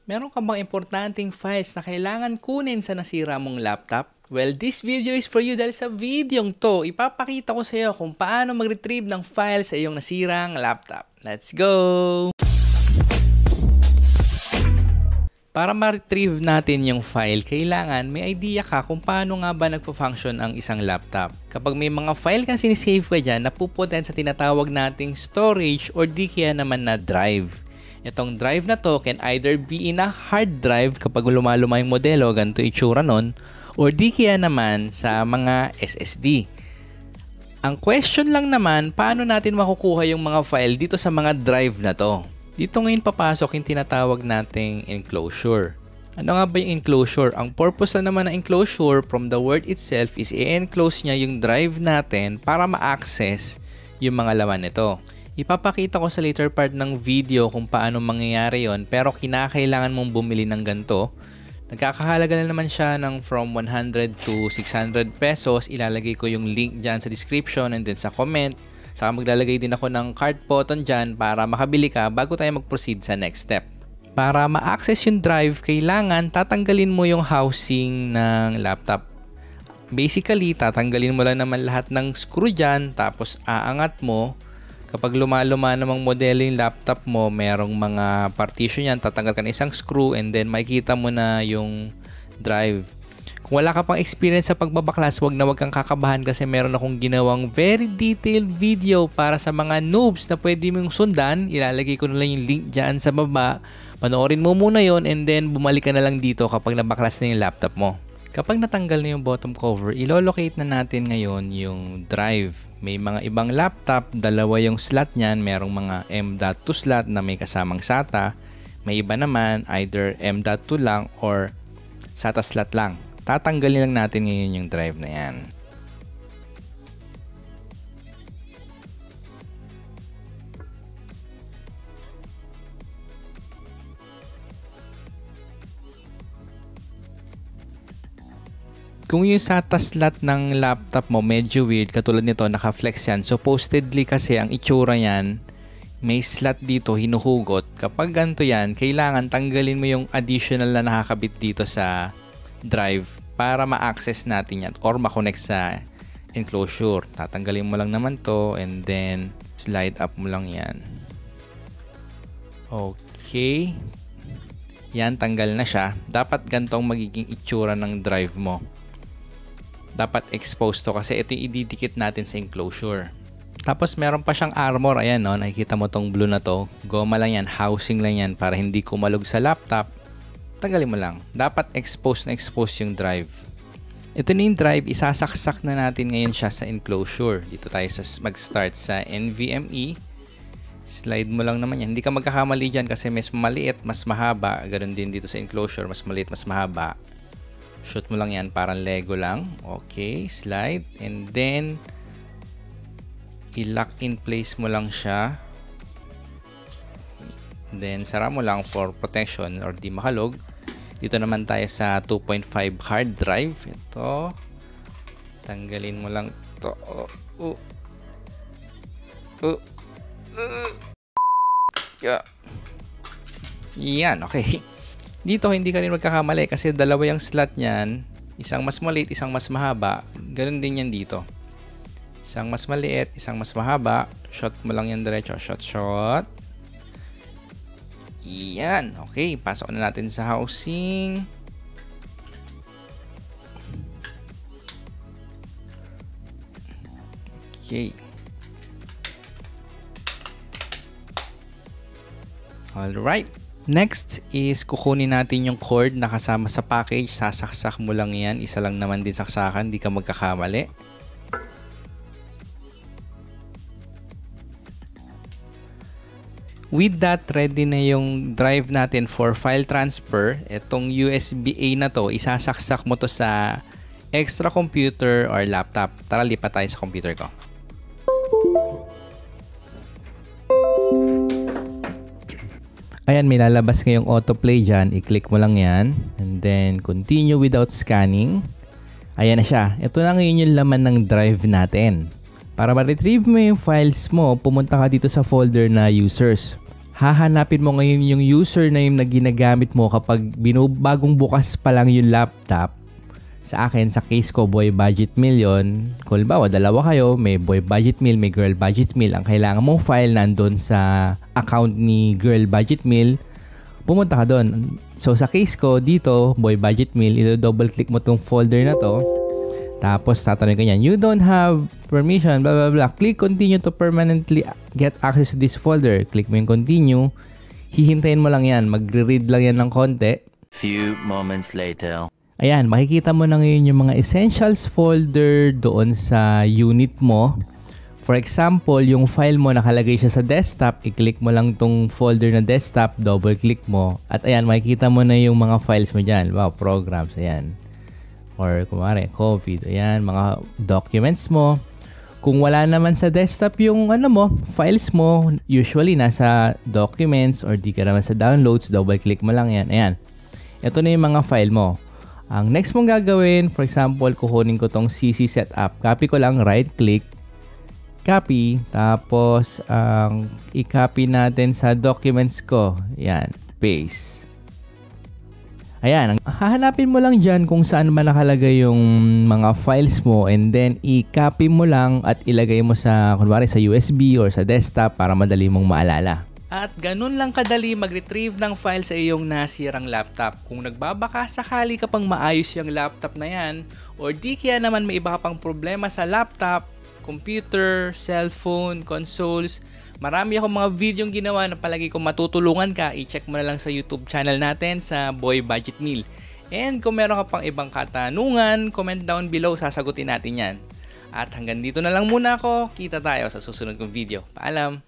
Meron ka bang importanteng files na kailangan kunin sa nasira mong laptop? Well, this video is for you dahil sa videong to, ipapakita ko sa iyo kung paano mag-retrieve ng file sa iyong nasirang laptop. Let's go! Para ma-retrieve natin yung file, kailangan may idea ka kung paano nga ba nagpo-function ang isang laptop. Kapag may mga file kang sinisave ka dyan, napupunta sa tinatawag nating storage or di kaya naman na drive. Itong drive na to can either be in a hard drive kapag lumaluma yung modelo, ganito itsura nun, or di kaya naman sa mga SSD. Ang question lang naman, paano natin makukuha yung mga file dito sa mga drive na to? Dito ngayon papasok yung tinatawag nating enclosure. Ano nga ba yung enclosure? Ang purpose na naman ng enclosure from the word itself is i-enclose niya yung drive natin para ma-access yung mga laman nito. Ipapakita ko sa later part ng video kung paano mangyayari yon, pero kinakailangan mong bumili ng ganito. Nagkakahalaga na naman siya ng from 100 to 600 pesos. Ilalagay ko yung link dyan sa description and then sa comment. Saka maglalagay din ako ng cart button dyan para makabili ka bago tayo mag-proceed sa next step. Para ma-access yung drive, kailangan tatanggalin mo yung housing ng laptop. Basically, tatanggalin mo lang naman lahat ng screw dyan, tapos aangat mo. Kapag lumaluma namang modelo yung laptop mo, merong mga partition yan, tatanggal ka na isang screw and then makikita mo na yung drive. Kung wala ka pang experience sa pagbabaklas, wag kang kakabahan kasi meron akong ginawang very detailed video para sa mga noobs na pwede mong sundan. Ilalagay ko na lang yung link dyan sa baba. Panoorin mo muna yon and then bumalik ka na lang dito kapag nabaklas na yung laptop mo. Kapag natanggal na yung bottom cover, ilolocate na natin ngayon yung drive. May mga ibang laptop, dalawa yung slot niyan. Merong mga M.2 slot na may kasamang SATA. May iba naman, either M.2 lang or SATA slot lang. Tatanggalin lang natin ngayon yung drive na yan. Kung yung SATA slot ng laptop mo medyo weird, katulad nito, naka-flex yan. Supposedly kasi ang itsura yan, may slot dito, hinuhugot. Kapag ganito yan, kailangan tanggalin mo yung additional na nakakabit dito sa drive para ma-access natin yan or ma-connect sa enclosure. Tatanggalin mo lang naman to and then slide up mo lang yan. Okay. Yan, tanggal na siya. Dapat ganitong magiging itsura ng drive mo. Dapat exposed to kasi ito yung ididikit natin sa enclosure. Tapos meron pa siyang armor. Ayan, no? Nakikita mo tong blue na to. Goma lang yan. Housing lang yan para hindi kumalog sa laptop. Tanggalin mo lang. Dapat exposed na exposed yung drive. Ito na yung drive. Isasaksak na natin ngayon siya sa enclosure. Dito tayo mag-start sa NVMe. Slide mo lang naman yan. Hindi ka magkakamali dyan kasi mas maliit, mas mahaba. Ganon din dito sa enclosure. Mas maliit, mas mahaba. Shoot mo lang yan, parang Lego lang. Okay, slide. And then, i-lock in place mo lang siya. Then, sara mo lang for protection or di makalog. Dito naman tayo sa 2.5 hard drive. Ito. Tanggalin mo lang ito. Yan, okay. Dito hindi ka rin magkakamali kasi dalawa yung slot niyan, isang mas maliit, isang mas mahaba. Ganun din yan dito. Isang mas maliit, isang mas mahaba. Shot mo lang yan diretso. Shot. Yan. Okay, pasok na natin sa housing. Okay. Alright. Next is kukunin natin yung cord na kasama sa package. Sasaksak mo lang yan. Isa lang naman din saksakan. Di ka magkakamali. With that, ready na yung drive natin for file transfer. Itong USB-A na to, isasaksak mo to sa extra computer or laptop. Tara, lipat tayo sa computer ko. Ayan, may lalabas ngayong autoplay dyan. I-click mo lang yan. And then, continue without scanning. Ayan na siya. Ito na ngayon yung laman ng drive natin. Para ma-retrieve mo yung files mo, pumunta ka dito sa folder na users. hahanapin mo ngayon yung username na ginagamit mo kapag bagong bukas pa lang yung laptop. Sa akin, sa case ko, Boy Budget Meal yun. Kung bawa, dalawa kayo, may Boy Budget Meal, may Girl Budget Meal. Ang kailangan mong file nandun sa account ni Girl Budget Meal, pumunta ka doon. So, sa case ko, dito, Boy Budget Meal, double click mo tong folder na to. Tapos, tatanungin ka niyan, you don't have permission, blah, blah, blah. Click continue to permanently get access to this folder. Click mo yung continue. Hihintayin mo lang yan. Magre-read lang yan ng konti. Few moments later. Ayan, makikita mo na ngayon yung mga essentials folder doon sa unit mo. For example, yung file mo nakalagay siya sa desktop, i-click mo lang tong folder na desktop, double-click mo. At ayan, makikita mo na yung mga files mo dyan. Wow, programs, ayan. Or kumare, COVID, ayan, mga documents mo. Kung wala naman sa desktop yung files mo, usually nasa documents or di ka naman sa downloads, double-click mo lang yan. Ayan, ito na yung mga file mo. Ang next mong gagawin, for example, kukunin ko tong CC setup. Copy ko lang, right-click, copy, tapos i-copy natin sa documents ko. Yan, paste. Ayan, hahanapin mo lang dyan kung saan man nakalagay yung mga files mo and then i-copy mo lang at ilagay mo sa, kunwari, sa USB or sa desktop para madali mong maalala. At ganun lang kadali mag-retrieve ng file sa iyong nasirang laptop. Kung nagbabaka sakali ka pang maayos yung laptop na yan, or di kaya naman may iba ka pang problema sa laptop, computer, cellphone, consoles, marami akong mga videong ginawa na palagi kong matutulungan ka. I-check mo na lang sa YouTube channel natin sa Boy Budget Meal. And kung meron ka pang ibang katanungan, comment down below, sasagutin natin yan. At hanggang dito na lang muna ako. Kita tayo sa susunod kong video. Paalam!